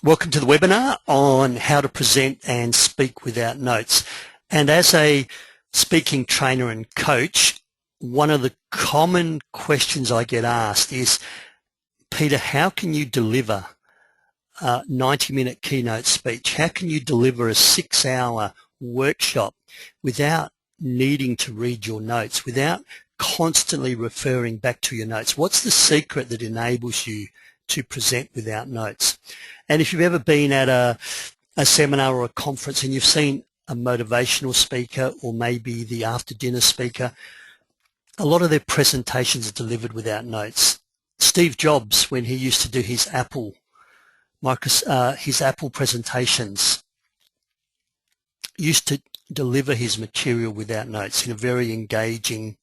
Welcome to the webinar on how to present and speak without notes. And as a speaking trainer and coach, one of the common questions I get asked is, Peter, how can you deliver a 90-minute keynote speech? How can you deliver a 6-hour workshop without needing to read your notes, without constantly referring back to your notes? What's the secret that enables you to present without notes? And if you've ever been at a seminar or a conference and you've seen a motivational speaker or maybe the after dinner speaker, a lot of their presentations are delivered without notes. Steve Jobs, when he used to do his Apple presentations, used to deliver his material without notes in a very engaging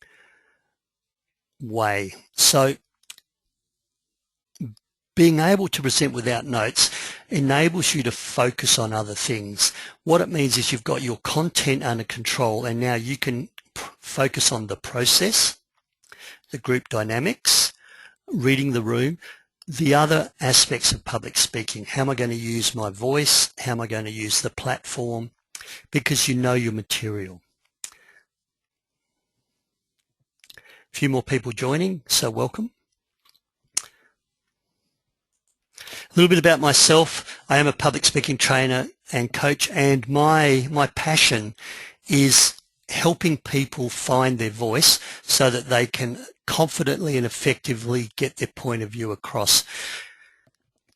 way. So being able to present without notes enables you to focus on other things. What it means is you've got your content under control, and now you can focus on the process, the group dynamics, reading the room, the other aspects of public speaking. How am I going to use my voice? How am I going to use the platform? Because you know your material. A few more people joining, so welcome. A little bit about myself. I am a public speaking trainer and coach, and my passion is helping people find their voice so that they can confidently and effectively get their point of view across.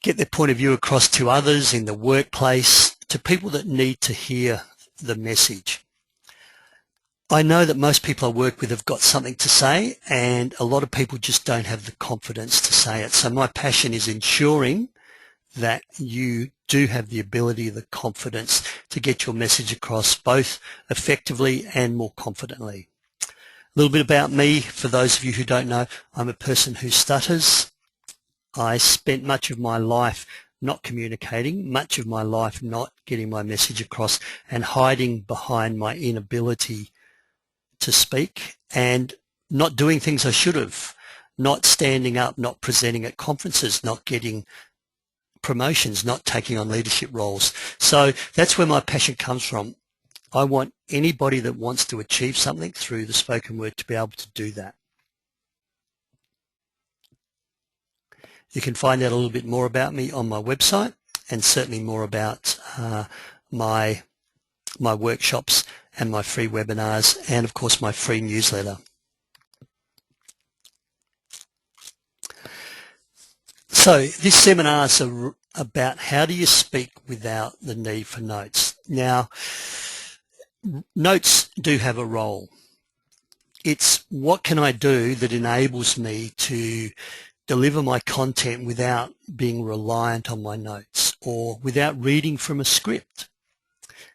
Get their point of view across to others in the workplace, to people that need to hear the message. I know that most people I work with have got something to say, and a lot of people just don't have the confidence to say it. So my passion is ensuring that you do have the ability, the confidence to get your message across both effectively and more confidently. A little bit about me, for those of you who don't know, I'm a person who stutters. I spent much of my life not communicating, much of my life not getting my message across and hiding behind my inability to speak and not doing things I should have, not standing up, not presenting at conferences, not getting promotions, not taking on leadership roles. So that's where my passion comes from. I want anybody that wants to achieve something through the spoken word to be able to do that. You can find out a little bit more about me on my website, and certainly more about my workshops and my free webinars, and of course my free newsletter. So this seminar is about how do you speak without the need for notes. Now, notes do have a role. It's what can I do that enables me to deliver my content without being reliant on my notes or without reading from a script.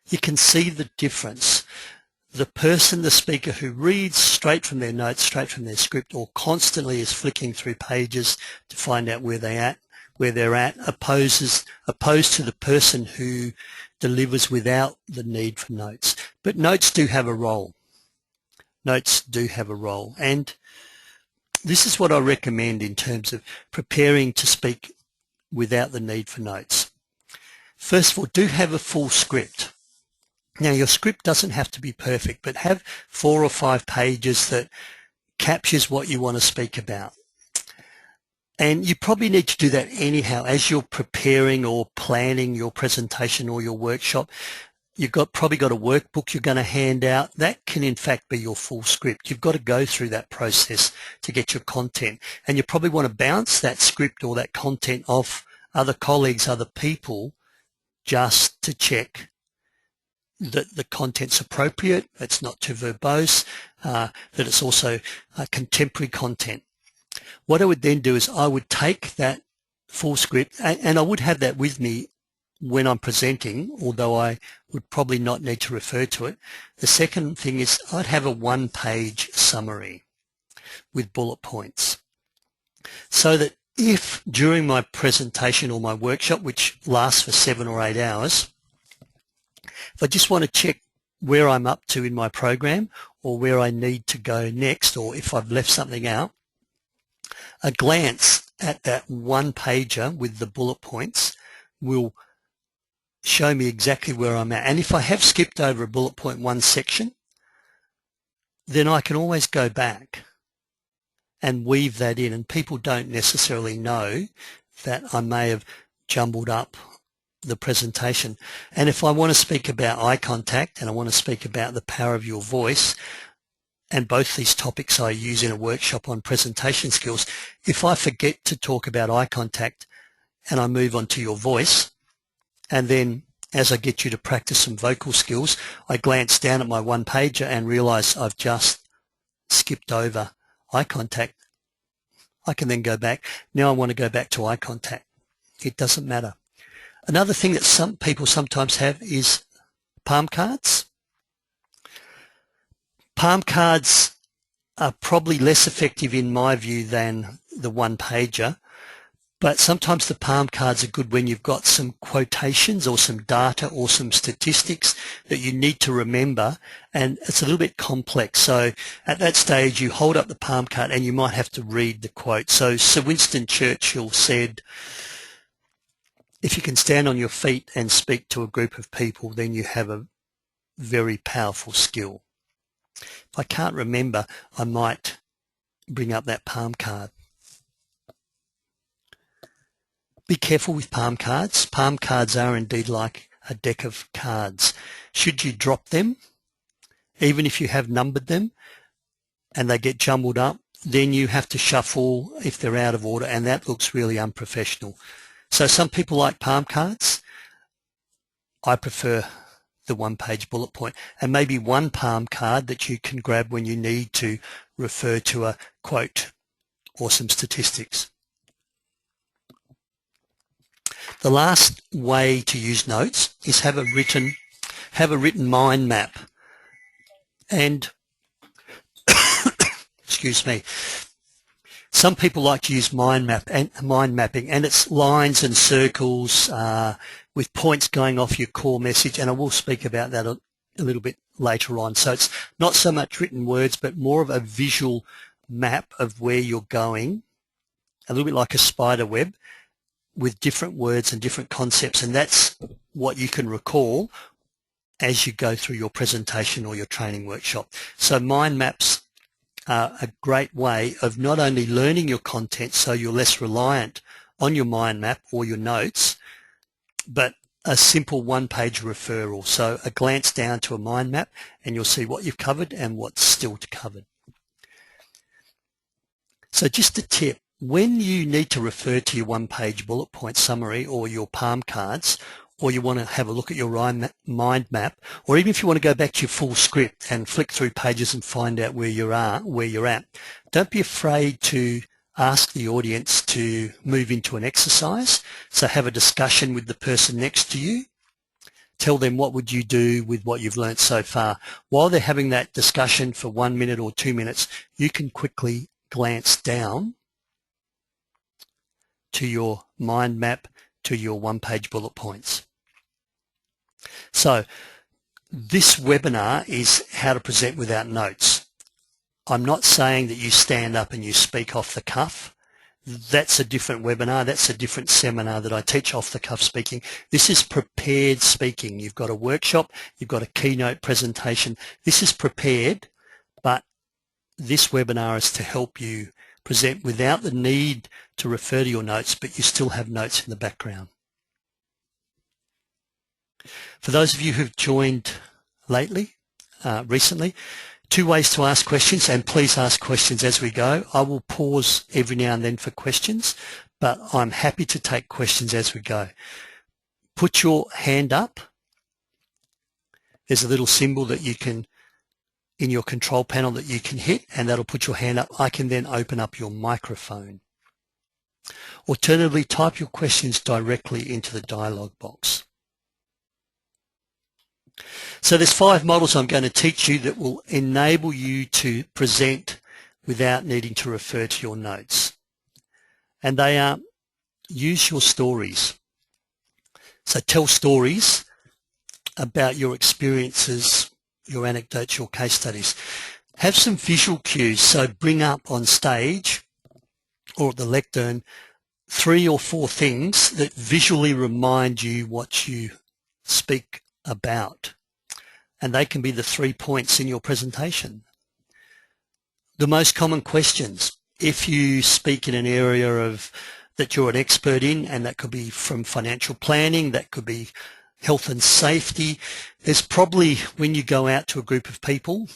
You can see the difference. The person, the speaker who reads straight from their notes, straight from their script, or constantly is flicking through pages to find out where they're at, opposed to the person who delivers without the need for notes. But notes do have a role. Notes do have a role. And this is what I recommend in terms of preparing to speak without the need for notes. First of all, do have a full script. Now, your script doesn't have to be perfect, but have 4 or 5 pages that captures what you want to speak about. And you probably need to do that anyhow as you're preparing or planning your presentation or your workshop. You've probably got a workbook you're going to hand out. That can in fact be your full script. You've got to go through that process to get your content. And you probably want to bounce that script or that content off other colleagues, other people, just to check that the content's appropriate, it's not too verbose, that it's also contemporary content. What I would then do is I would take that full script, and I would have that with me when I'm presenting, although I would probably not need to refer to it. The second thing is I'd have a 1-page summary with bullet points, so that if during my presentation or my workshop, which lasts for 7 or 8 hours, if I just want to check where I'm up to in my program or where I need to go next, or if I've left something out, a glance at that 1-pager with the bullet points will show me exactly where I'm at. And if I have skipped over a bullet point 1 section, then I can always go back and weave that in. And people don't necessarily know that I may have jumbled up the presentation. And if I want to speak about eye contact and I want to speak about the power of your voice, and both these topics I use in a workshop on presentation skills, if I forget to talk about eye contact and I move on to your voice, and then as I get you to practice some vocal skills, I glance down at my one pager and realize I've just skipped over eye contact, I can then go back. Now I want to go back to eye contact. It doesn't matter. Another thing that some people sometimes have is palm cards. Palm cards are probably less effective in my view than the one pager, but sometimes the palm cards are good when you've got some quotations or some data or some statistics that you need to remember, and it's a little bit complex. So at that stage you hold up the palm card and you might have to read the quote. So Sir Winston Churchill said, if you can stand on your feet and speak to a group of people, then you have a very powerful skill. If I can't remember, I might bring up that palm card. Be careful with palm cards. Palm cards are indeed like a deck of cards. Should you drop them, even if you have numbered them and they get jumbled up, then you have to shuffle if they're out of order, and that looks really unprofessional. So some people like palm cards. I prefer the one-page bullet point, and maybe one palm card that you can grab when you need to refer to a quote or some statistics. The last way to use notes is have a written mind map. And excuse me, some people like to use mind mapping, and it's lines and circles with points going off your core message, and I will speak about that a little bit later on. So it's not so much written words, but more of a visual map of where you're going, a little bit like a spider web with different words and different concepts, and that's what you can recall as you go through your presentation or your training workshop. So mind maps are a great way of not only learning your content so you're less reliant on your mind map or your notes, but a simple one-page referral. So a glance down to a mind map and you'll see what you've covered and what's still to cover. So just a tip, when you need to refer to your one-page bullet point summary or your palm cards, or you want to have a look at your mind map, or even if you want to go back to your full script and flick through pages and find out where you're at, don't be afraid to ask the audience to move into an exercise. So have a discussion with the person next to you. Tell them what would you do with what you've learned so far. While they're having that discussion for 1 minute or 2 minutes, you can quickly glance down to your mind map, to your one-page bullet points. So this webinar is how to present without notes. I'm not saying that you stand up and you speak off the cuff. That's a different webinar. That's a different seminar that I teach off the cuff speaking. This is prepared speaking. You've got a workshop, you've got a keynote presentation. This is prepared, but this webinar is to help you present without the need to refer to your notes, but you still have notes in the background. For those of you who've joined recently, 2 ways to ask questions, and please ask questions as we go. I will pause every now and then for questions, but I'm happy to take questions as we go. Put your hand up. There's a little symbol that you can, in your control panel, that you can hit, and that'll put your hand up. I can then open up your microphone. Alternatively, type your questions directly into the dialog box. So there's 5 models I'm going to teach you that will enable you to present without needing to refer to your notes. And they are, use your stories. So tell stories about your experiences, your anecdotes, your case studies. Have some visual cues, so bring up on stage or at the lectern 3 or 4 things that visually remind you what you speak about. And they can be the 3 points in your presentation. The most common questions. If you speak in an area that you're an expert in, and that could be from financial planning, that could be health and safety, there's probably, when you go out to a group of people,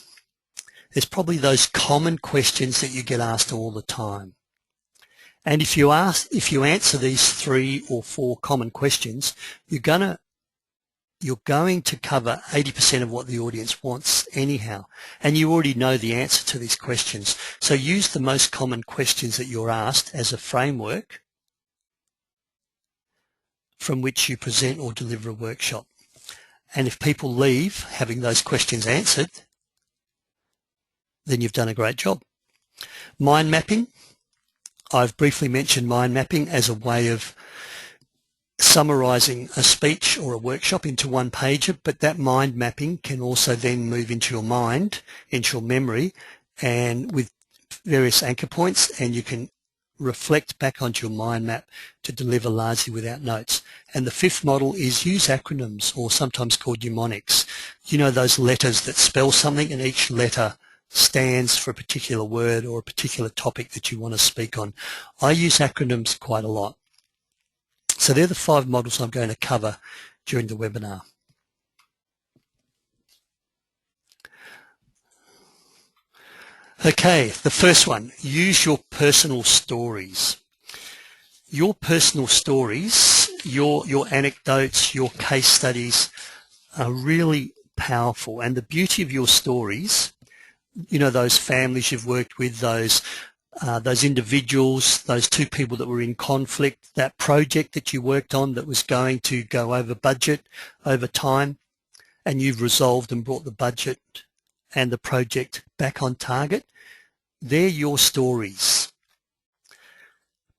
there's probably those common questions that you get asked all the time. And if you answer these 3 or 4 common questions, you're going to cover 80% of what the audience wants anyhow. And you already know the answer to these questions. So use the most common questions that you're asked as a framework from which you present or deliver a workshop. And if people leave having those questions answered, then you've done a great job. Mind mapping. I've briefly mentioned mind mapping as a way of summarizing a speech or a workshop into one pager, but that mind mapping can also then move into your mind, into your memory, and with various anchor points, and you can reflect back onto your mind map to deliver largely without notes. And the 5th model is use acronyms, or sometimes called mnemonics. You know, those letters that spell something, and each letter stands for a particular word or a particular topic that you want to speak on. I use acronyms quite a lot. So they're the 5 models I'm going to cover during the webinar. Okay, the first one, use your personal stories. Your personal stories, your anecdotes, your case studies are really powerful. And the beauty of your stories, you know, those families you've worked with, those individuals, those 2 people that were in conflict, that project that you worked on that was going to go over budget over time, and you've resolved and brought the budget and the project back on target. They're your stories.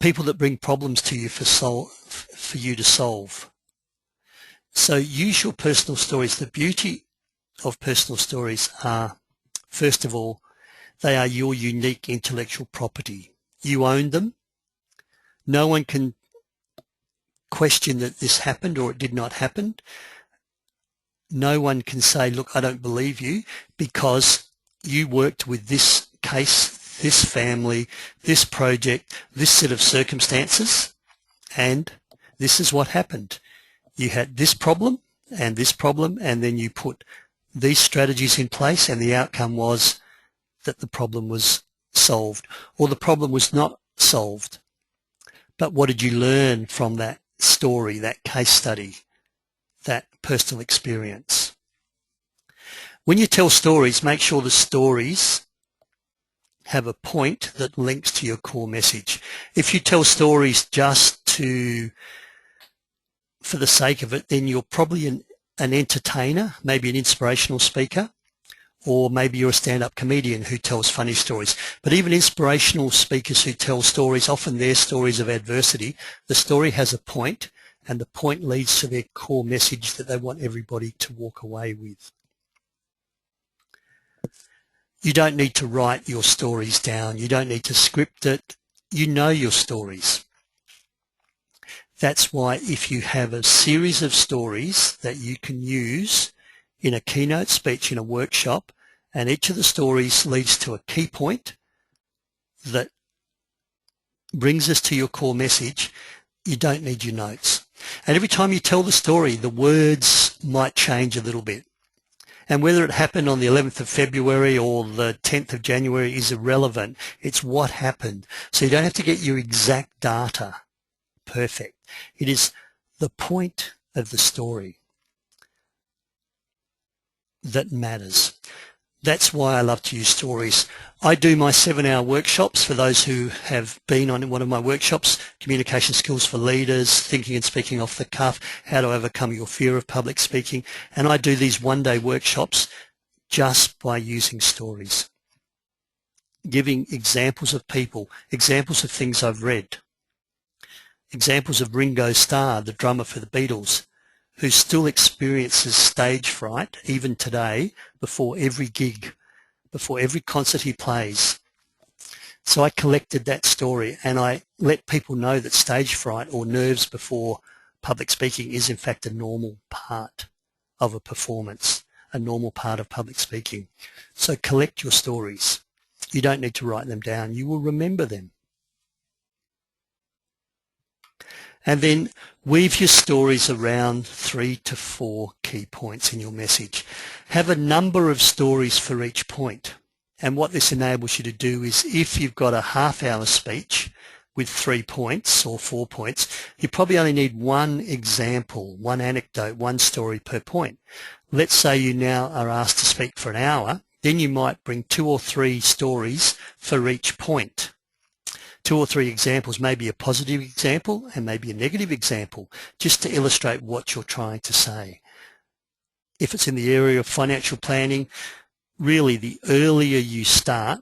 People that bring problems to you for you to solve. So use your personal stories. The beauty of personal stories are, first of all, they are your unique intellectual property. You own them. No one can question that this happened or it did not happen. No one can say, look, I don't believe you, because you worked with this case, this family, this project, this set of circumstances, and this is what happened. You had this problem, and then you put these strategies in place, and the outcome was that the problem was solved, or the problem was not solved. But what did you learn from that story, that case study, that personal experience? When you tell stories, make sure the stories have a point that links to your core message. If you tell stories just for the sake of it, then you're probably an entertainer, maybe an inspirational speaker, or maybe you're a stand-up comedian who tells funny stories. But even inspirational speakers who tell stories, often they're stories of adversity. The story has a point, and the point leads to their core message that they want everybody to walk away with. You don't need to write your stories down. You don't need to script it. You know your stories. That's why if you have a series of stories that you can use in a keynote speech, in a workshop, and each of the stories leads to a key point that brings us to your core message, you don't need your notes. And every time you tell the story, the words might change a little bit. And whether it happened on the 11th of February or the 10th of January is irrelevant. It's what happened. So you don't have to get your exact data perfect. It is the point of the story that matters. That's why I love to use stories. I do my 7-hour workshops. For those who have been on one of my workshops, Communication Skills for Leaders, Thinking and Speaking Off the Cuff, How to Overcome Your Fear of Public Speaking. And I do these one-day workshops just by using stories, giving examples of people, examples of things I've read, examples of Ringo Starr, the drummer for the Beatles, who still experiences stage fright even today before every gig, before every concert he plays. So I collected that story and I let people know that stage fright or nerves before public speaking is in fact a normal part of a performance, a normal part of public speaking. So collect your stories. You don't need to write them down. You will remember them. And then weave your stories around 3 to 4 key points in your message. Have a number of stories for each point. And what this enables you to do is if you've got a half-hour speech with 3 points or 4 points, you probably only need one example, one anecdote, one story per point. Let's say you now are asked to speak for an hour, then you might bring 2 or 3 stories for each point. 2 or 3 examples, maybe a positive example and maybe a negative example, just to illustrate what you're trying to say. If it's in the area of financial planning, really the earlier you start,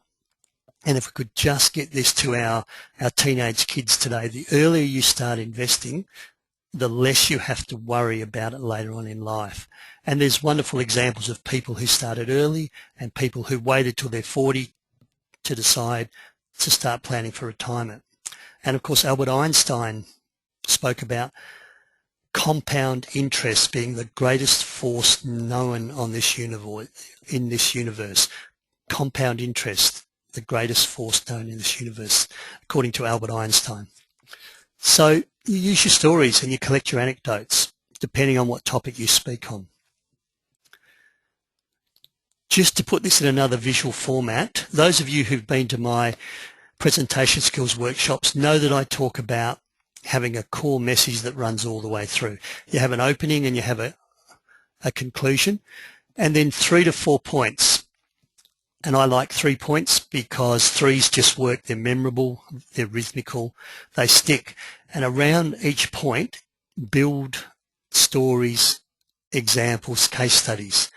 and if we could just get this to our teenage kids today, the earlier you start investing, the less you have to worry about it later on in life. And there's wonderful examples of people who started early and people who waited till they're 40 to decide to start planning for retirement. And of course, Albert Einstein spoke about compound interest being the greatest force known on this universe. Compound interest, the greatest force known in this universe, according to Albert Einstein. So you use your stories and you collect your anecdotes, depending on what topic you speak on. Just to put this in another visual format, those of you who've been to my presentation skills workshops know that I talk about having a core message that runs all the way through. You have an opening and you have a conclusion, and then 3 to 4 points. And I like 3 points because 3s just work. They're memorable, they're rhythmical, they stick. And around each point, build stories, examples, case studies.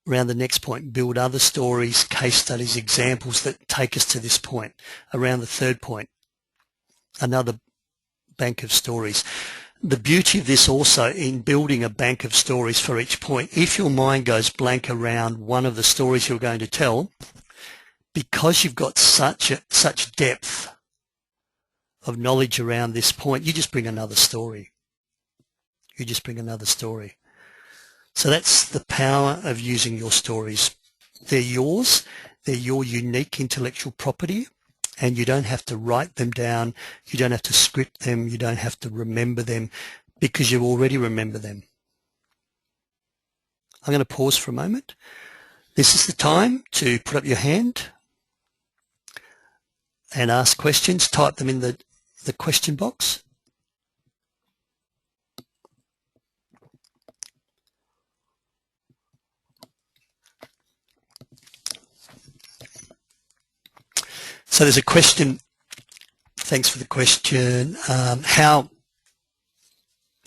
Around the next point, build other stories, case studies, examples that take us to this point. Around the third point, another bank of stories. The beauty of this also in building a bank of stories for each point, if your mind goes blank around one of the stories you're going to tell, because you've got such depth of knowledge around this point, you just bring another story. You just bring another story. So that's the power of using your stories. They're yours. They're your unique intellectual property, and you don't have to write them down. You don't have to script them. You don't have to remember them because you already remember them. I'm going to pause for a moment. This is the time to put up your hand and ask questions. Type them in the question box. So there's a question. Thanks for the question. How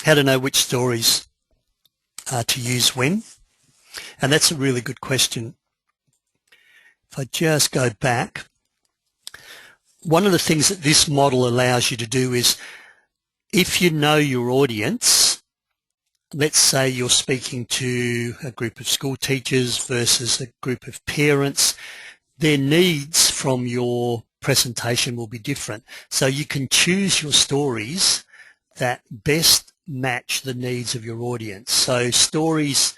to know which stories to use when? And that's a really good question. If I just go back, one of the things that this model allows you to do is, if you know your audience, let's say you're speaking to a group of school teachers versus a group of parents, their needs from your presentation will be different. So you can choose your stories that best match the needs of your audience. So stories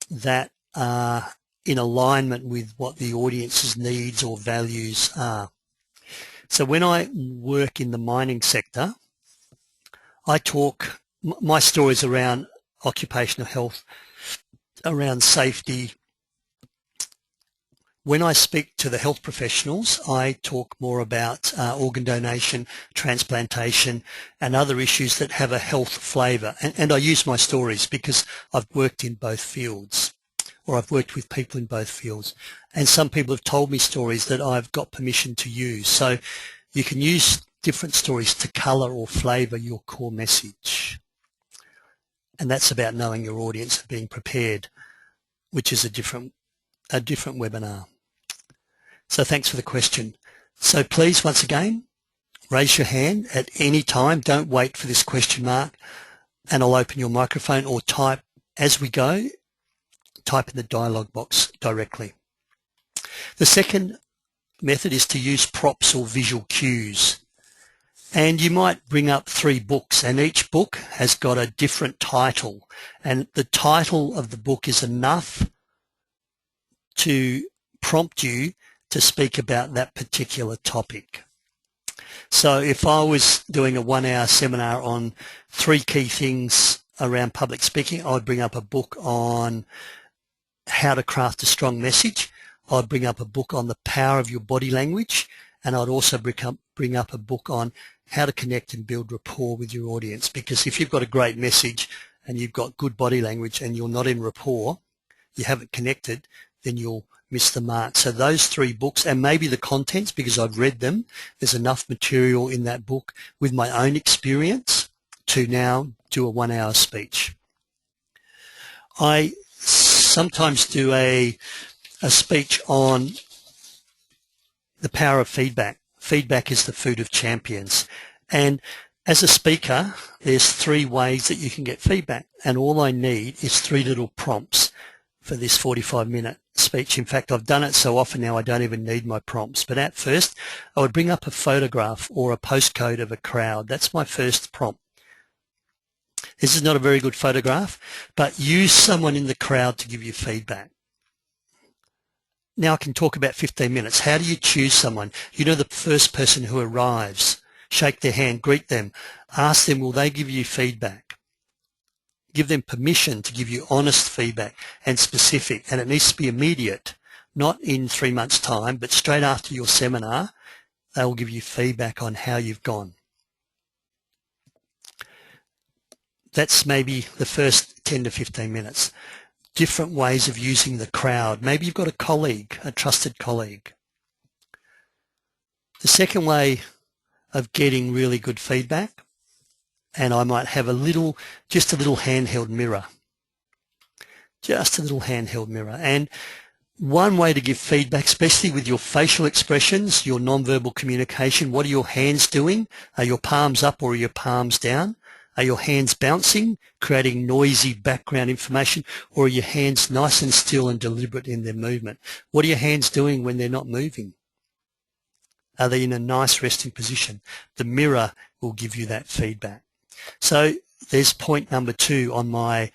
that are in alignment with what the audience's needs or values are. So when I work in the mining sector, I talk my stories around occupational health, around safety. When I speak to the health professionals, I talk more about organ donation, transplantation, and other issues that have a health flavour. And I use my stories because I've worked in both fields, or I've worked with people in both fields. And some people have told me stories that I've got permission to use. So you can use different stories to colour or flavour your core message. And that's about knowing your audience and being prepared, which is a different webinar. So thanks for the question. So please, once again, raise your hand at any time. Don't wait for this question mark, and I'll open your microphone, or type as we go, type in the dialog box directly. The second method is to use props or visual cues. And you might bring up 3 books, and each book has got a different title, and the title of the book is enough to prompt you to speak about that particular topic. So if I was doing a 1-hour seminar on 3 key things around public speaking, I'd bring up a book on how to craft a strong message. I'd bring up a book on the power of your body language, and I'd also bring up a book on how to connect and build rapport with your audience. Because if you've got a great message and you've got good body language and you're not in rapport, you haven't connected, then you'll miss the mark. So those 3 books, and maybe the contents, because I've read them, there's enough material in that book with my own experience to now do a 1-hour speech. I sometimes do a speech on the power of feedback. Feedback is the food of champions. And as a speaker, there's 3 ways that you can get feedback. And all I need is 3 little prompts for this 45-minute speech. In fact, I've done it so often now I don't even need my prompts. But at first, I would bring up a photograph or a postcode of a crowd. That's my first prompt. This is not a very good photograph, but use someone in the crowd to give you feedback. Now I can talk about 15 minutes. How do you choose someone? You know, the first person who arrives, shake their hand, greet them, ask them, will they give you feedback? Give them permission to give you honest feedback and specific, and it needs to be immediate, not in 3 months' time, but straight after your seminar, they will give you feedback on how you've gone. That's maybe the first 10 to 15 minutes. Different ways of using the crowd. Maybe you've got a colleague, a trusted colleague. The second way of getting really good feedback, and I might have just a little handheld mirror. Just a little handheld mirror. And one way to give feedback, especially with your facial expressions, your non-verbal communication, what are your hands doing? Are your palms up or are your palms down? Are your hands bouncing, creating noisy background information, or are your hands nice and still and deliberate in their movement? What are your hands doing when they're not moving? Are they in a nice resting position? The mirror will give you that feedback. So there's point number 2 on my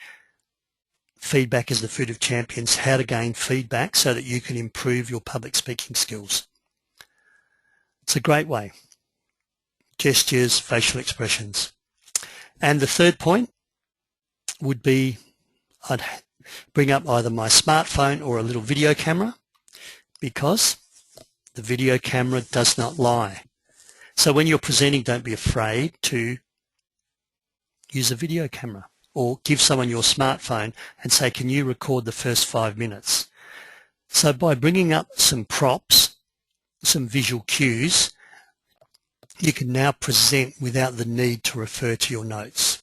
feedback as the food of champions, how to gain feedback so that you can improve your public speaking skills. It's a great way. Gestures, facial expressions. And the third point would be I'd bring up either my smartphone or a little video camera, because the video camera does not lie. So when you're presenting, don't be afraid to use a video camera, or give someone your smartphone and say, can you record the first 5 minutes? So by bringing up some props, some visual cues, you can now present without the need to refer to your notes.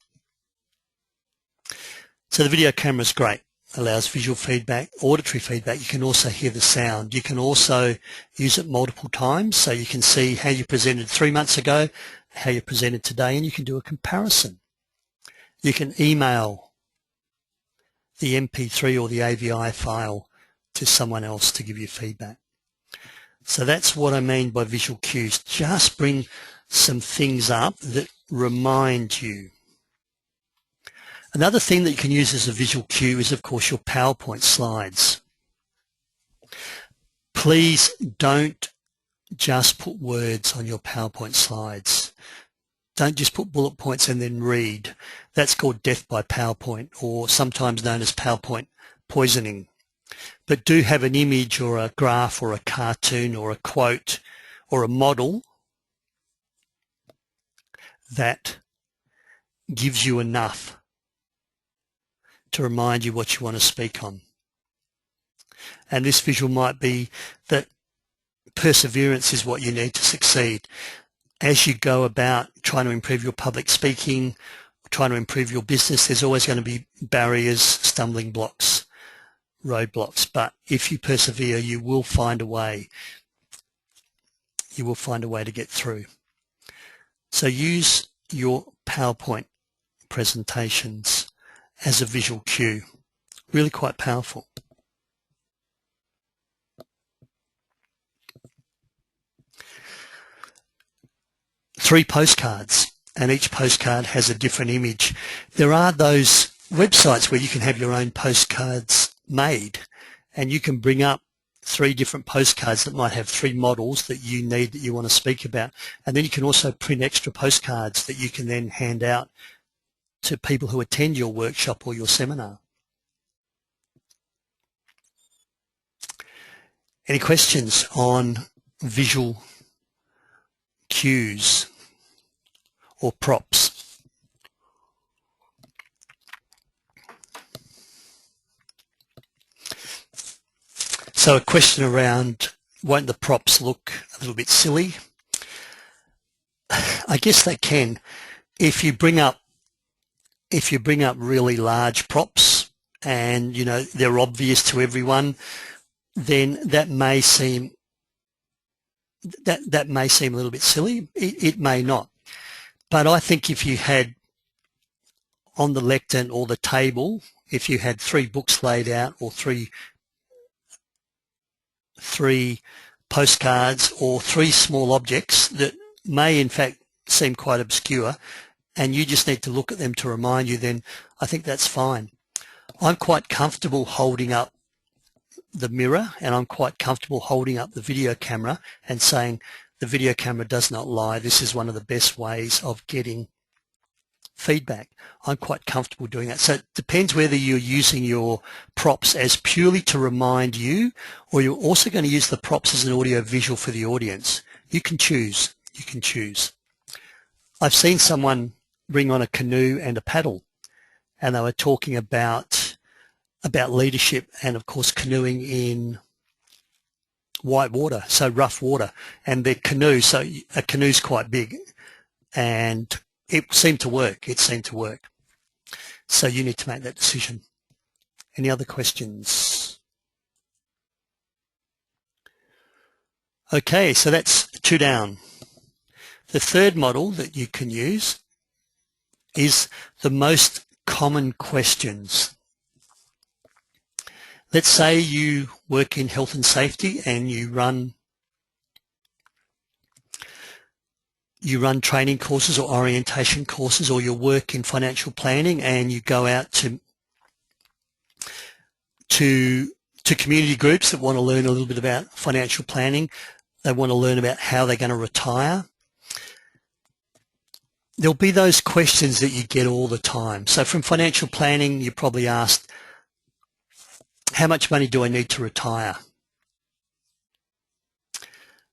So the video camera is great. Allows visual feedback, auditory feedback. You can also hear the sound. You can also use it multiple times, so you can see how you presented 3 months ago, how you presented today, and you can do a comparison. You can email the MP3 or the AVI file to someone else to give you feedback. So that's what I mean by visual cues. Just bring some things up that remind you. Another thing that you can use as a visual cue is, of course, your PowerPoint slides. Please don't just put words on your PowerPoint slides. Don't just put bullet points and then read. That's called death by PowerPoint, or sometimes known as PowerPoint poisoning. But do have an image or a graph or a cartoon or a quote or a model that gives you enough to remind you what you want to speak on. And this visual might be that perseverance is what you need to succeed. As you go about trying to improve your public speaking, trying to improve your business, there's always going to be barriers, stumbling blocks, roadblocks. But if you persevere, you will find a way. You will find a way to get through. So use your PowerPoint presentations as a visual cue. Really quite powerful. 3 postcards, and each postcard has a different image. There are those websites where you can have your own postcards made, and you can bring up 3 different postcards that might have 3 models that you need, that you want to speak about. And then you can also print extra postcards that you can then hand out to people who attend your workshop or your seminar. Any questions on visual cues or props? So a question around, won't the props look a little bit silly? I guess they can. If you bring up really large props and they're obvious to everyone, then that may seem a little bit silly. It may not. But I think if you had on the lectern or the table, if you had 3 books laid out, or three postcards, or 3 small objects that may in fact seem quite obscure, and you just need to look at them to remind you, then I think that's fine. I'm quite comfortable holding up the mirror, and I'm quite comfortable holding up the video camera and saying, the video camera does not lie. This is one of the best ways of getting feedback. I'm quite comfortable doing that. So it depends whether you're using your props as purely to remind you, or you're also going to use the props as an audio visual for the audience. You can choose. You can choose. I've seen someone bring on a canoe and a paddle, and they were talking about leadership and, of course, canoeing in white water, so rough water, and their canoe, so a canoe's quite big, and it seemed to work. It seemed to work. So you need to make that decision. Any other questions? Okay, so that's 2 down. The third model that you can use is the most common questions. Let's say you work in health and safety and you run training courses or orientation courses, or you work in financial planning and you go out to community groups that want to learn a little bit about financial planning. They want to learn about how they're going to retire. There'll be those questions that you get all the time. So from financial planning, you're probably asked, how much money do I need to retire?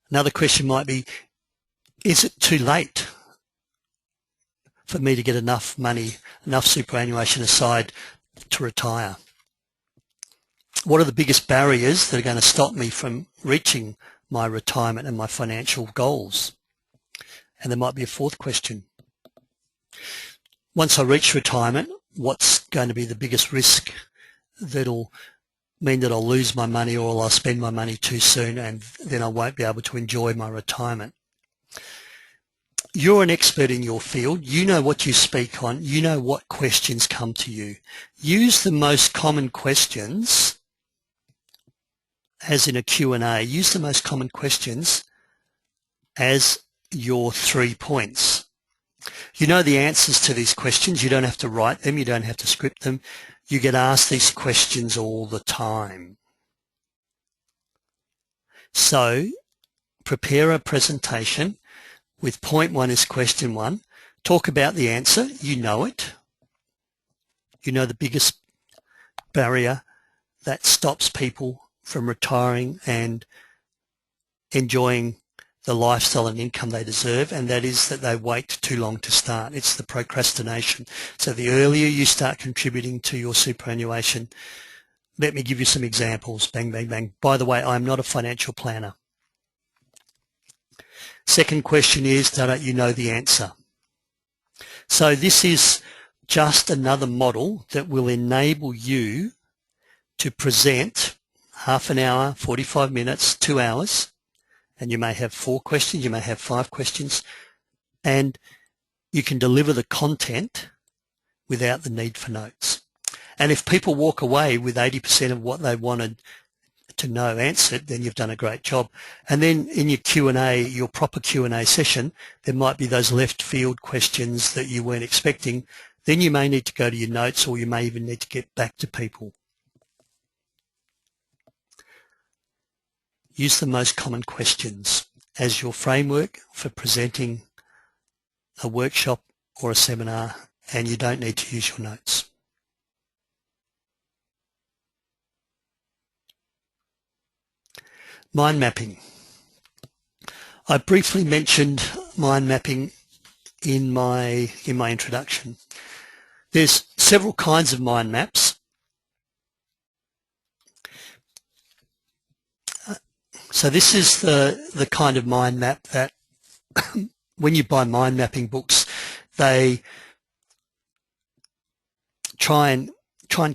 Another question might be, is it too late for me to get enough money, enough superannuation aside to retire? What are the biggest barriers that are going to stop me from reaching my retirement and my financial goals? And there might be a fourth question. Once I reach retirement, what's going to be the biggest risk that'll mean that I'll lose my money, or I'll spend my money too soon and then I won't be able to enjoy my retirement? You're an expert in your field. You know what you speak on. You know what questions come to you. Use the most common questions, as in a Q&A. Use the most common questions as your 3 points. You know the answers to these questions. You don't have to write them. You don't have to script them. You get asked these questions all the time. So prepare a presentation with point 1 is question 1. Talk about the answer. You know it. You know the biggest barrier that stops people from retiring and enjoying the lifestyle and income they deserve, and that is that they wait too long to start. It's the procrastination. So the earlier you start contributing to your superannuation, let me give you some examples. Bang, bang, bang. By the way, I'm not a financial planner. Second question is, don't you know the answer? So this is just another model that will enable you to present half an hour, 45 minutes, 2 hours, and you may have 4 questions, you may have 5 questions, and you can deliver the content without the need for notes. And if people walk away with 80% of what they wanted to know answered, then you've done a great job. And then in your Q&A, your proper Q&A session, there might be those left field questions that you weren't expecting. Then you may need to go to your notes, or you may even need to get back to people. Use the most common questions as your framework for presenting a workshop or a seminar, and you don't need to use your notes. Mind mapping. I briefly mentioned mind mapping in my introduction. There's several kinds of mind maps. So this is the kind of mind map that when you buy mind mapping books, they try and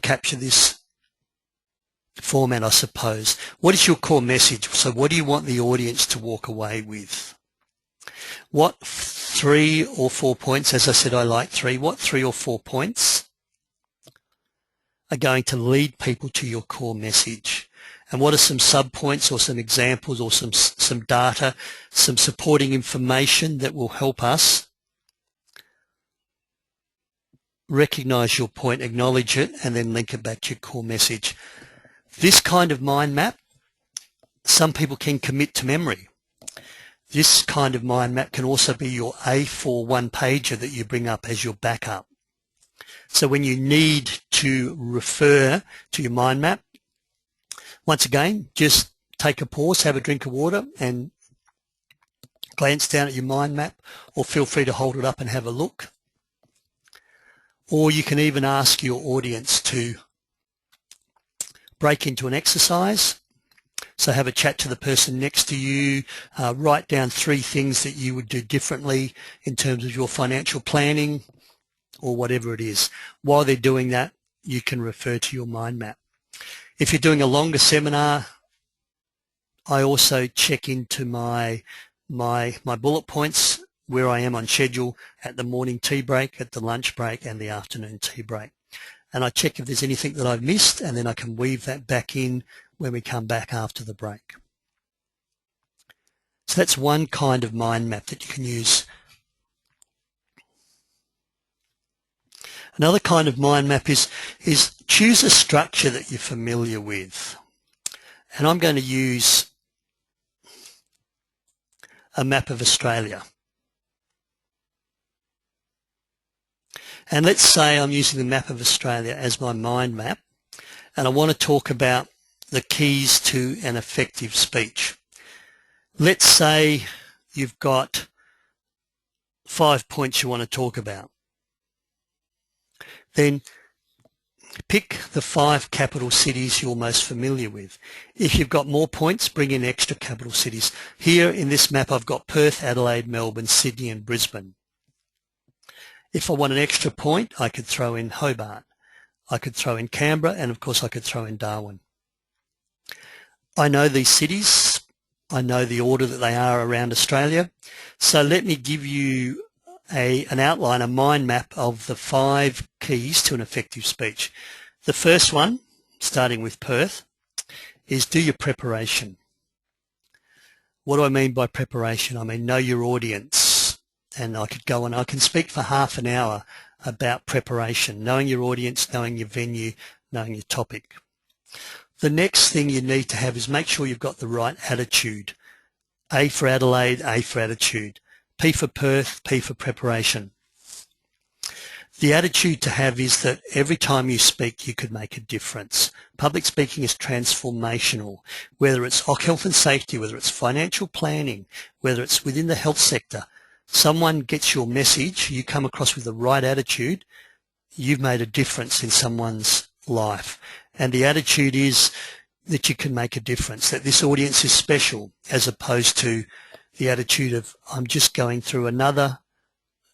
capture this format, I suppose. What is your core message? So what do you want the audience to walk away with? What 3 or 4 points, as I said I like 3, what 3 or 4 points are going to lead people to your core message? And what are some sub-points or some examples or some data, some supporting information that will help us recognize your point, acknowledge it, and then link it back to your core message? This kind of mind map, some people can commit to memory. This kind of mind map can also be your A4 one-pager that you bring up as your backup. So when you need to refer to your mind map, once again, just take a pause, have a drink of water, and glance down at your mind map, or feel free to hold it up and have a look. Or you can even ask your audience to break into an exercise. So have a chat to the person next to you, write down 3 things that you would do differently in terms of your financial planning or whatever it is. While they're doing that, you can refer to your mind map. If you're doing a longer seminar, I also check into my bullet points, where I am on schedule at the morning tea break, at the lunch break, and the afternoon tea break. And I check if there's anything that I've missed, and then I can weave that back in when we come back after the break. So that's one kind of mind map that you can use. Another kind of mind map is choose a structure that you're familiar with. And I'm going to use a map of Australia. And let's say I'm using the map of Australia as my mind map, and I want to talk about the keys to an effective speech. Let's say you've got 5 points you want to talk about. Then pick the 5 capital cities you're most familiar with. If you've got more points, bring in extra capital cities. Here in this map, I've got Perth, Adelaide, Melbourne, Sydney, and Brisbane. If I want an extra point, I could throw in Hobart. I could throw in Canberra, and of course I could throw in Darwin. I know these cities. I know the order that they are around Australia. So let me give you an outline, a mind map of the 5 keys to an effective speech. The first one, starting with Perth, is do your preparation. What do I mean by preparation? I mean know your audience. And I could go and I can speak for half an hour about preparation, knowing your audience, knowing your venue, knowing your topic. The next thing you need to have is make sure you've got the right attitude. A for Adelaide, A for attitude. P for Perth, P for preparation. The attitude to have is that every time you speak, you could make a difference. Public speaking is transformational, whether it's health and safety, whether it's financial planning, whether it's within the health sector. Someone gets your message, you come across with the right attitude, you've made a difference in someone's life. And the attitude is that you can make a difference, that this audience is special, as opposed to the attitude of, I'm just going through another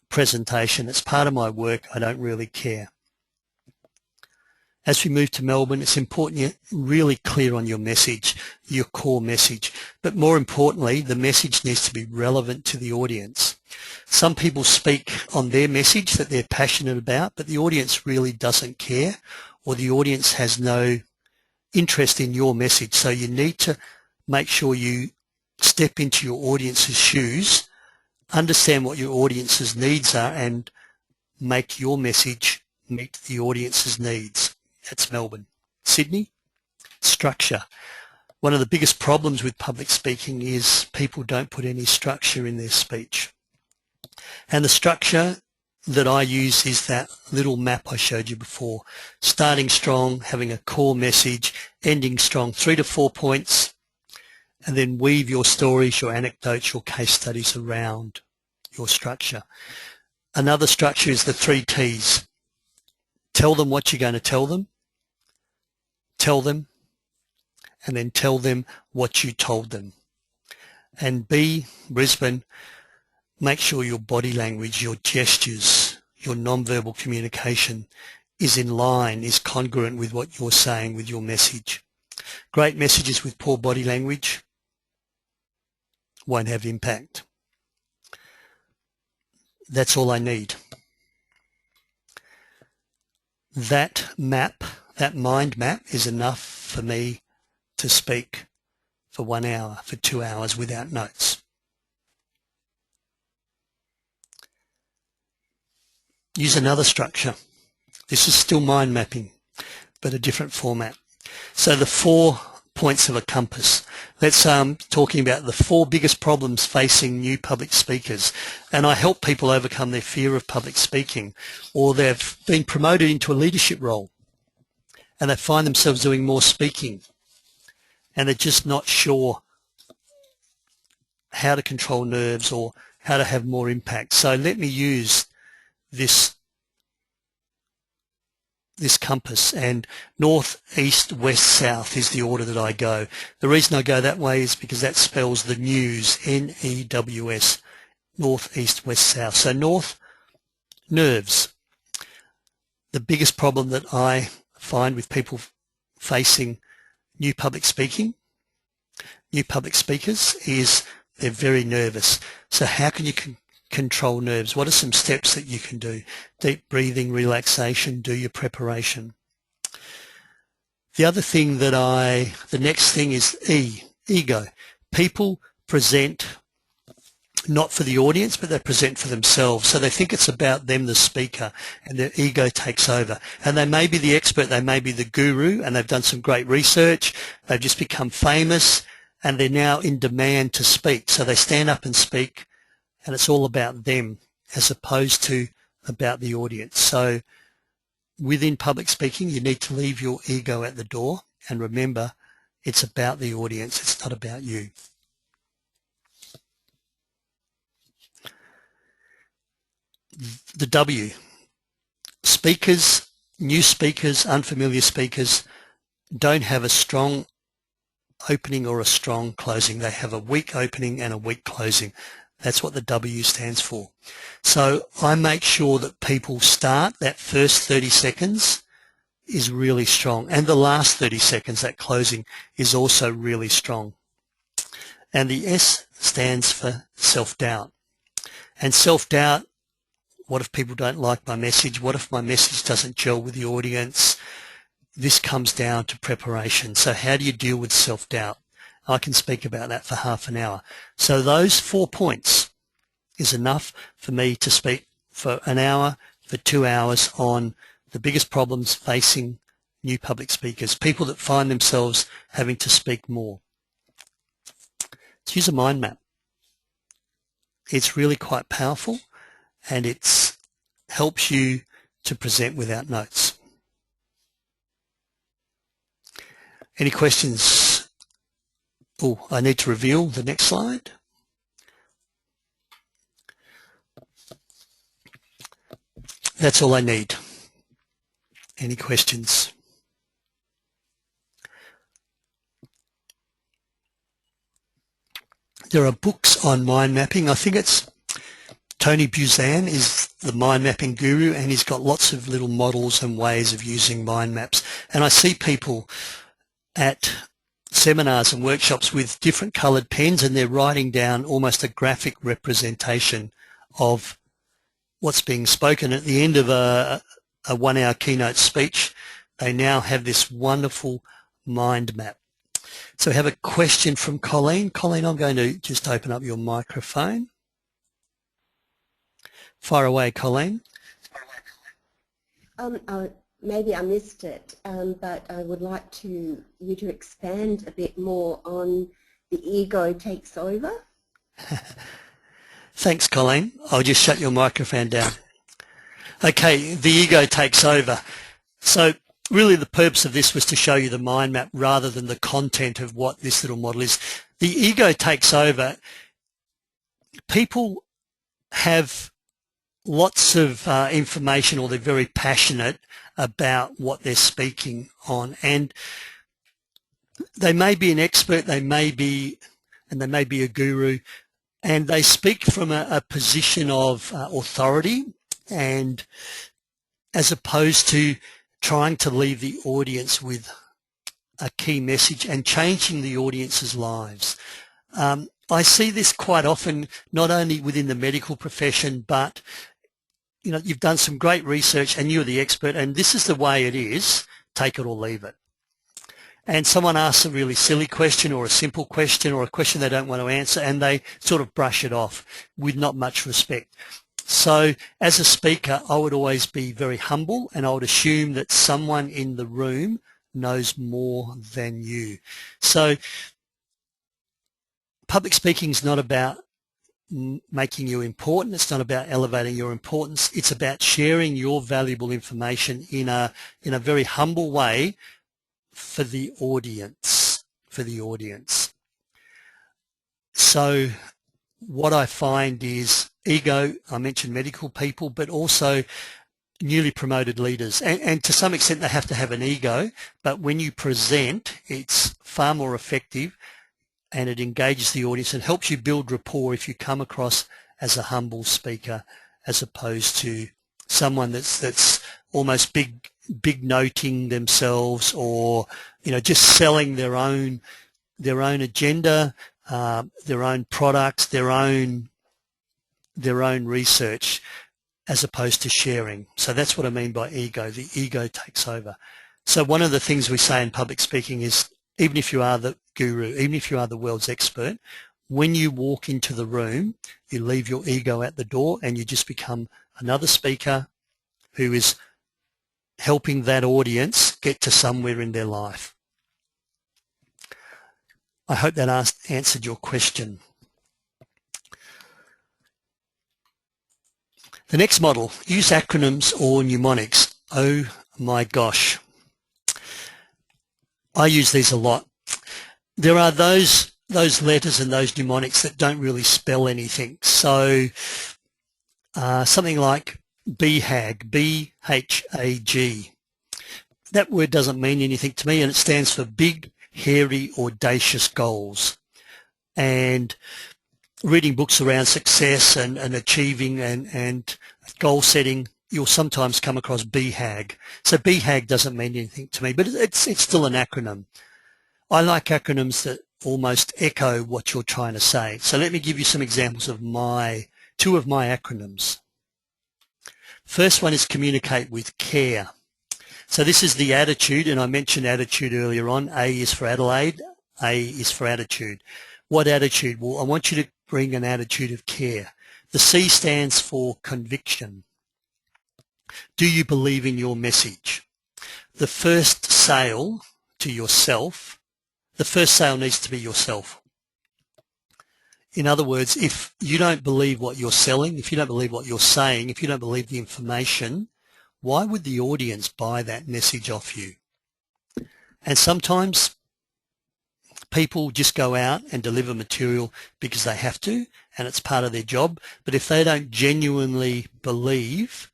presentation, it's part of my work, I don't really care. As we move to Melbourne, it's important you're really clear on your message, your core message. But more importantly, the message needs to be relevant to the audience. Some people speak on their message that they're passionate about, but the audience really doesn't care, or the audience has no interest in your message. So you need to make sure you step into your audience's shoes, understand what your audience's needs are, and make your message meet the audience's needs. That's Melbourne. Sydney, structure. One of the biggest problems with public speaking is people don't put any structure in their speech. And the structure that I use is that little map I showed you before. Starting strong, having a core message, ending strong, 3 to 4 points, and then weave your stories, your anecdotes, your case studies around your structure. Another structure is the 3 T's. Tell them what you're going to tell them, and then tell them what you told them. And B, Brisbane, make sure your body language, your gestures, your non-verbal communication is in line, is congruent with what you're saying with your message. Great messages with poor body language won't have impact. That's all I need. That map, that mind map, is enough for me to speak for 1 hour, for 2 hours without notes. Use another structure. This is still mind mapping, but a different format. So the 4 points of a compass. Let's talking about the 4 biggest problems facing new public speakers. And I help people overcome their fear of public speaking, or they've been promoted into a leadership role and they find themselves doing more speaking and they're just not sure how to control nerves or how to have more impact. So let me use this compass, and north, east, west, south is the order that I go. The reason I go that way is because that spells the news, N-E-W-S, north, east, west, south. So north, nerves. The biggest problem that I find with people facing new public speakers is they're very nervous. So how can you control nerves? What are some steps that you can do? Deep breathing, relaxation, do your preparation. The other thing that the next thing is ego. People present not for the audience, but they present for themselves. So they think it's about them, the speaker, and their ego takes over. And they may be the expert, they may be the guru, and they've done some great research. They've just become famous, and they're now in demand to speak. So they stand up and speak, and it's all about them as opposed to about the audience. So within public speaking, you need to leave your ego at the door, and remember, it's about the audience, it's not about you. The W. Speakers, new speakers, unfamiliar speakers don't have a strong opening or a strong closing. They have a weak opening and a weak closing. That's what the W stands for. So I make sure that people start, that first 30 seconds is really strong, and the last 30 seconds, that closing, is also really strong. And the S stands for self-doubt. And self-doubt, what if people don't like my message? What if my message doesn't gel with the audience? This comes down to preparation. So how do you deal with self-doubt? I can speak about that for half an hour. So those 4 points is enough for me to speak for an hour, for 2 hours on the biggest problems facing new public speakers, people that find themselves having to speak more. Let's use a mind map. It's really quite powerful, and it helps you to present without notes. Any questions? Oh, I need to reveal the next slide. That's all I need. Any questions? There are books on mind mapping. I think it's Tony Buzan is the mind mapping guru, and he's got lots of little models and ways of using mind maps. And I see people at seminars and workshops with different coloured pens, and they're writing down almost a graphic representation of what's being spoken. At the end of a 1 hour keynote speech, they now have this wonderful mind map. So we have a question from Colleen. Colleen, I'm going to just open up your microphone. Fire away, Colleen. Maybe I missed it, but I would like you to expand a bit more on the ego takes over. Thanks, Colleen. I'll just shut your microphone down. Okay, the ego takes over. So really the purpose of this was to show you the mind map rather than the content of what this little model is. The ego takes over. People have lots of information, or they're very passionate about what they're speaking on, and they may be an expert, they may be a guru, and they speak from a position of authority, and as opposed to trying to leave the audience with a key message and changing the audience's lives. I see this quite often, not only within the medical profession, but you know, you've done some great research and you're the expert and this is the way it is, take it or leave it. And someone asks a really silly question or a simple question or a question they don't want to answer and they sort of brush it off with not much respect. So as a speaker, I would always be very humble and I would assume that someone in the room knows more than you. So public speaking is not about making you important. It's not about elevating your importance. It's about sharing your valuable information in a very humble way for the audience. So what I find is ego, I mentioned medical people, but also newly promoted leaders. And to some extent they have to have an ego, but when you present, it's far more effective and it engages the audience and helps you build rapport if you come across as a humble speaker as opposed to someone that's almost big noting themselves or, you know, just selling their own agenda, their own products, their own research as opposed to sharing. So that's what I mean by ego. The ego takes over. So one of the things we say in public speaking is, even if you are the guru, even if you are the world's expert, when you walk into the room, you leave your ego at the door and you just become another speaker who is helping that audience get to somewhere in their life. I hope that answered your question. The next model, use acronyms or mnemonics. Oh my gosh. I use these a lot. There are those letters and those mnemonics that don't really spell anything. So something like BHAG, B-H-A-G. That word doesn't mean anything to me and it stands for big, hairy, audacious goals. And reading books around success and achieving and goal setting, you'll sometimes come across BHAG. So BHAG doesn't mean anything to me, but it's still an acronym. I like acronyms that almost echo what you're trying to say. So let me give you some examples of two of my acronyms. First one is communicate with care. So this is the attitude, and I mentioned attitude earlier on. A is for Adelaide, A is for attitude. What attitude? Well, I want you to bring an attitude of care. The C stands for conviction. Do you believe in your message? The first sale to yourself, the first sale needs to be yourself. In other words, if you don't believe what you're selling, if you don't believe what you're saying, if you don't believe the information, why would the audience buy that message off you? And sometimes people just go out and deliver material because they have to and it's part of their job. But if they don't genuinely believe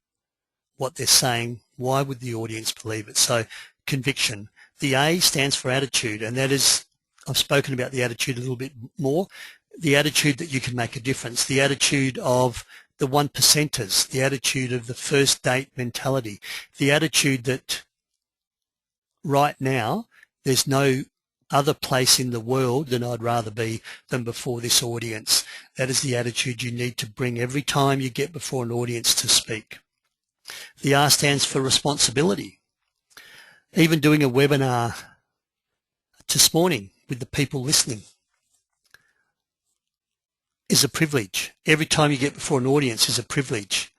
what they're saying, why would the audience believe it? So conviction. The A stands for attitude, and that is, I've spoken about the attitude a little bit more, the attitude that you can make a difference, the attitude of the 1%ers, the attitude of the first date mentality, the attitude that right now there's no other place in the world than I'd rather be than before this audience. That is the attitude you need to bring every time you get before an audience to speak. The R stands for responsibility. Even doing a webinar this morning with the people listening is a privilege. Every time you get before an audience is a privilege.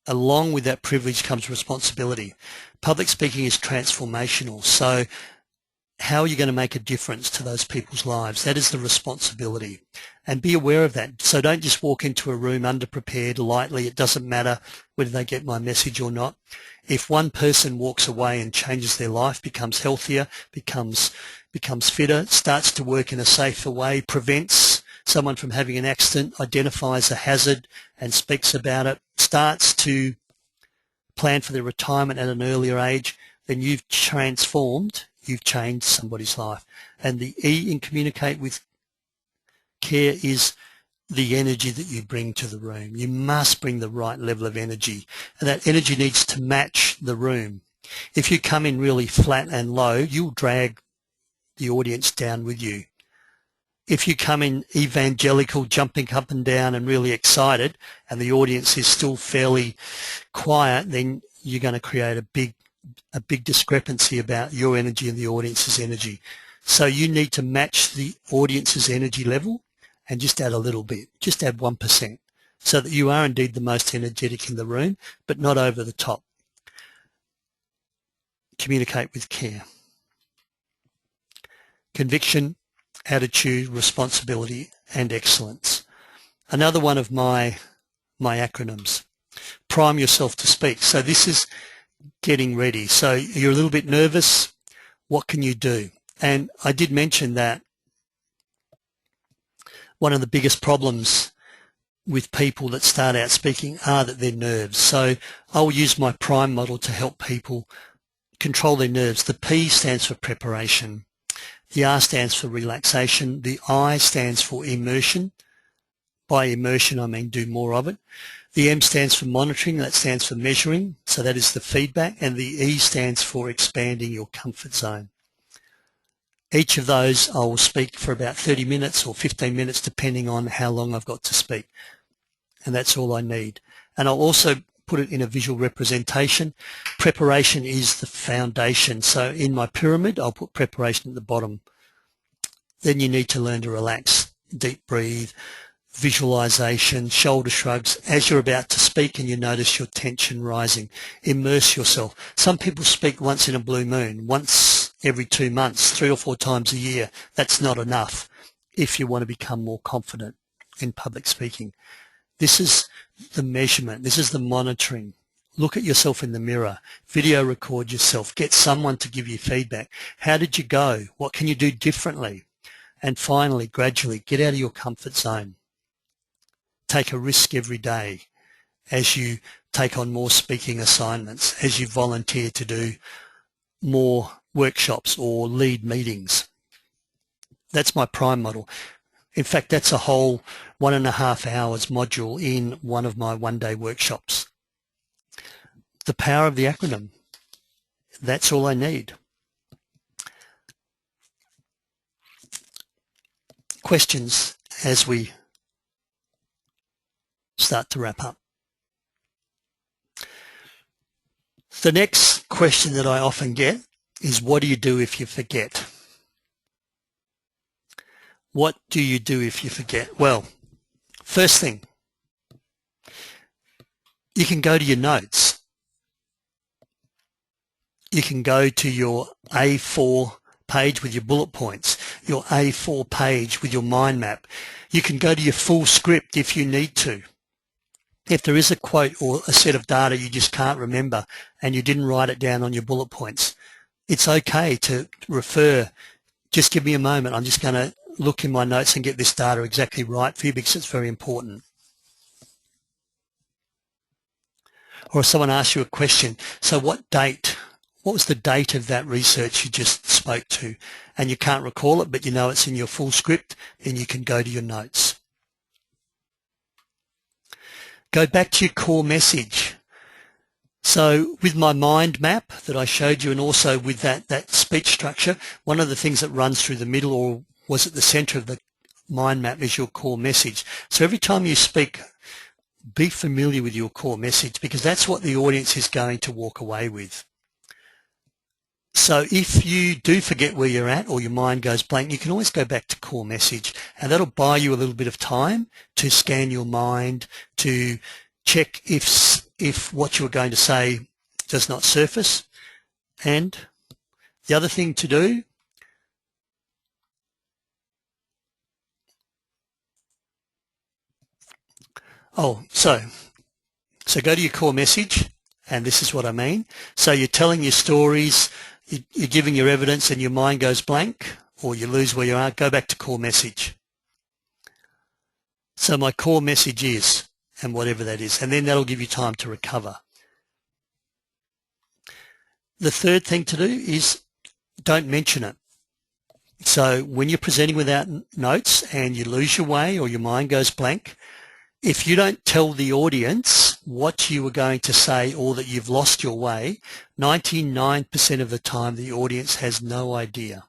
Along with that privilege comes responsibility. Public speaking is transformational. So how are you going to make a difference to those people's lives? That is the responsibility. And be aware of that. So don't just walk into a room underprepared, lightly. It doesn't matter whether they get my message or not. If one person walks away and changes their life, becomes healthier, becomes fitter, starts to work in a safer way, prevents someone from having an accident, identifies a hazard and speaks about it, starts to plan for their retirement at an earlier age, then you've transformed, you've changed somebody's life. And the E in communicate with care is the energy that you bring to the room. You must bring the right level of energy, and that energy needs to match the room. If you come in really flat and low, you'll drag the audience down with you. If you come in evangelical, jumping up and down and really excited, and the audience is still fairly quiet, then you're going to create a big discrepancy about your energy and the audience's energy. So you need to match the audience's energy level and just add a little bit, just add 1%, so that you are indeed the most energetic in the room, but not over the top. Communicate with care. Conviction, attitude, responsibility, and excellence. Another one of my acronyms. Prime yourself to speak. So this is getting ready. So you're a little bit nervous. What can you do? And I did mention that one of the biggest problems with people that start out speaking are that their nerves. So I'll use my PRIME model to help people control their nerves. The P stands for preparation. The R stands for relaxation. The I stands for immersion. By immersion, I mean do more of it. The M stands for monitoring. That stands for measuring. So that is the feedback. And the E stands for expanding your comfort zone. Each of those I will speak for about 30 minutes or 15 minutes, depending on how long I've got to speak. And that's all I need. And I'll also put it in a visual representation. Preparation is the foundation. So in my pyramid, I'll put preparation at the bottom. Then you need to learn to relax, deep breathe, visualization, shoulder shrugs. As you're about to speak and you notice your tension rising, immerse yourself. Some people speak once in a blue moon, once every 2 months, 3 or 4 times a year. That's not enough if you want to become more confident in public speaking. This is the measurement. This is the monitoring. Look at yourself in the mirror. Video record yourself. Get someone to give you feedback. How did you go? What can you do differently? And finally, gradually, get out of your comfort zone. Take a risk every day as you take on more speaking assignments, as you volunteer to do more workshops or lead meetings. That's my PRIME model. In fact, that's a whole 1.5 hours module in one of my one-day workshops. The power of the acronym. That's all I need. Questions as we start to wrap up. The next question that I often get is, what do you do if you forget? What do you do if you forget? Well, first thing, you can go to your notes. You can go to your A4 page with your bullet points, your A4 page with your mind map. You can go to your full script if you need to. If there is a quote or a set of data you just can't remember and you didn't write it down on your bullet points, it's okay to refer. Just give me a moment. I'm just going to look in my notes and get this data exactly right for you because it's very important. Or if someone asks you a question, so what was the date of that research you just spoke to? And you can't recall it, but you know it's in your full script, then you can go to your notes. Go back to your core message. So with my mind map that I showed you, and also with that speech structure, one of the things that runs through the middle or was at the center of the mind map is your core message. So every time you speak, be familiar with your core message because that's what the audience is going to walk away with. So if you do forget where you're at or your mind goes blank, you can always go back to core message, and that'll buy you a little bit of time to scan your mind, to check if what you were going to say does not surface. And the other thing to do, so go to your core message, and this is what I mean. So you're telling your stories, you're giving your evidence, and your mind goes blank, or you lose where you are, go back to core message. So my core message is, and whatever that is, and then that'll give you time to recover. The third thing to do is don't mention it. So when you're presenting without notes and you lose your way or your mind goes blank, if you don't tell the audience what you were going to say or that you've lost your way, 99% of the time the audience has no idea.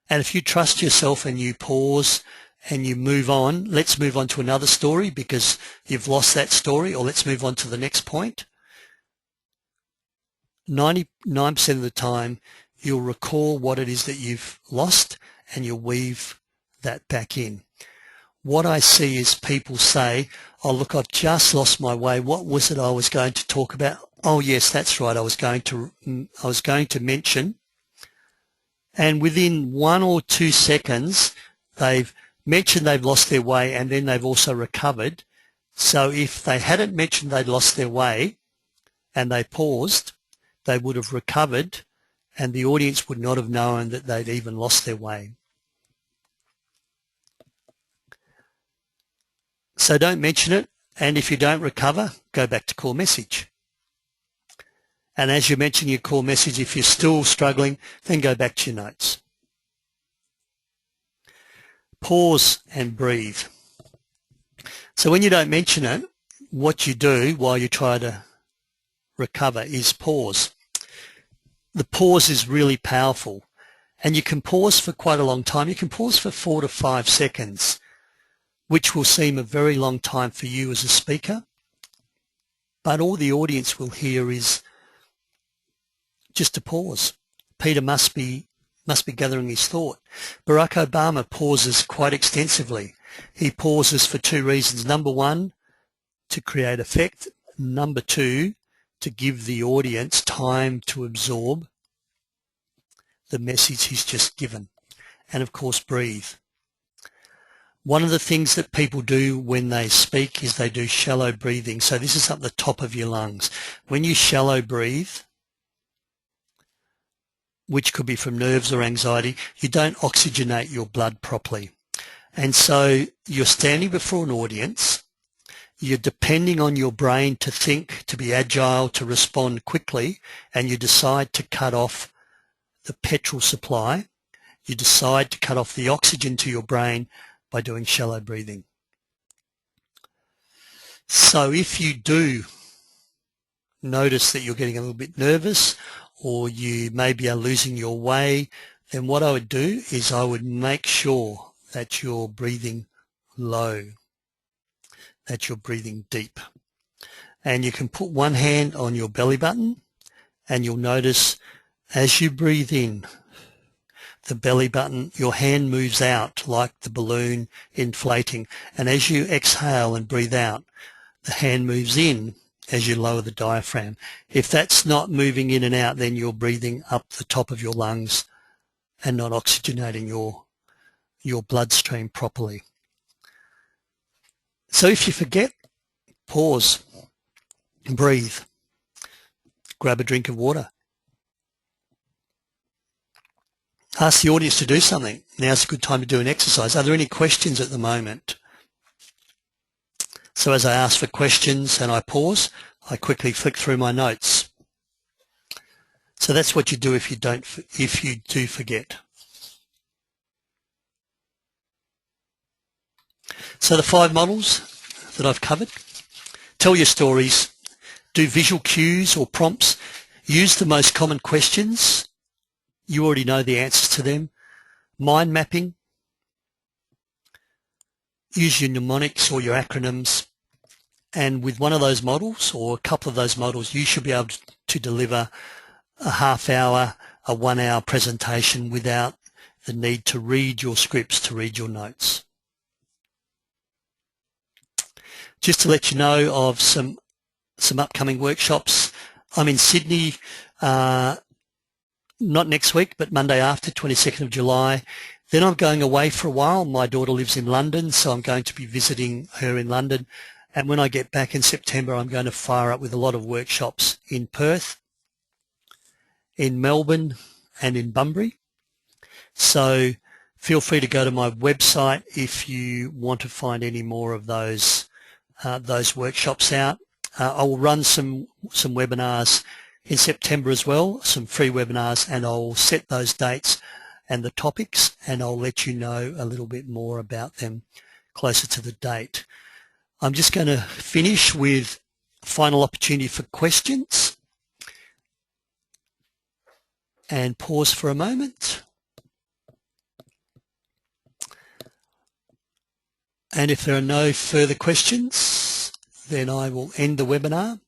And if you trust yourself and you pause and you move on, let's move on to another story because you've lost that story, or let's move on to the next point. 99% of the time you'll recall what it is that you've lost and you'll weave that back in. What I see is people say, oh look, I've just lost my way. What was it I was going to talk about? Oh yes, that's right, I was going to mention. And within 1 or 2 seconds, they've mentioned they've lost their way, and then they've also recovered. So if they hadn't mentioned they'd lost their way and they paused, they would have recovered, and the audience would not have known that they'd even lost their way. So don't mention it, and if you don't recover, go back to core message. And as you mention your core message, if you're still struggling, then go back to your notes. Pause and breathe. So when you don't mention it, what you do while you try to recover is pause. The pause is really powerful, and you can pause for quite a long time. You can pause for 4 to 5 seconds, which will seem a very long time for you as a speaker, but all the audience will hear is just a pause. Peter must be gathering his thought. Barack Obama pauses quite extensively. He pauses for 2 reasons. Number 1, to create effect. Number 2, to give the audience time to absorb the message he's just given. And of course, breathe. One of the things that people do when they speak is they do shallow breathing. So this is up the top of your lungs. When you shallow breathe, which could be from nerves or anxiety, you don't oxygenate your blood properly. And so you're standing before an audience, you're depending on your brain to think, to be agile, to respond quickly, and you decide to cut off the petrol supply. You decide to cut off the oxygen to your brain by doing shallow breathing. So if you do notice that you're getting a little bit nervous, or you maybe are losing your way, then what I would do is I would make sure that you're breathing low, that you're breathing deep. And you can put one hand on your belly button, and you'll notice as you breathe in, the belly button, your hand moves out like the balloon inflating. And as you exhale and breathe out, the hand moves in as you lower the diaphragm. If that's not moving in and out, then you're breathing up the top of your lungs and not oxygenating your bloodstream properly. So if you forget, pause, breathe, grab a drink of water. Ask the audience to do something. Now's a good time to do an exercise. Are there any questions at the moment? So as I ask for questions and I pause, I quickly flick through my notes. So that's what you do if you do forget. So the 5 models that I've covered: tell your stories, do visual cues or prompts, use the most common questions. You already know the answers to them. Mind mapping, use your mnemonics or your acronyms, and with one of those models or a couple of those models, you should be able to deliver a half hour, a 1 hour presentation without the need to read your scripts, to read your notes. Just to let you know of some upcoming workshops. I'm in Sydney, not next week, but Monday after, 22nd of July. Then I'm going away for a while. My daughter lives in London, so I'm going to be visiting her in London. And when I get back in September, I'm going to fire up with a lot of workshops in Perth, in Melbourne, and in Bunbury. So feel free to go to my website if you want to find any more of those workshops out. I will run some webinars in September as well, some free webinars, and I'll set those dates and the topics, and I'll let you know a little bit more about them closer to the date. I'm just going to finish with a final opportunity for questions and pause for a moment. And if there are no further questions, then I will end the webinar.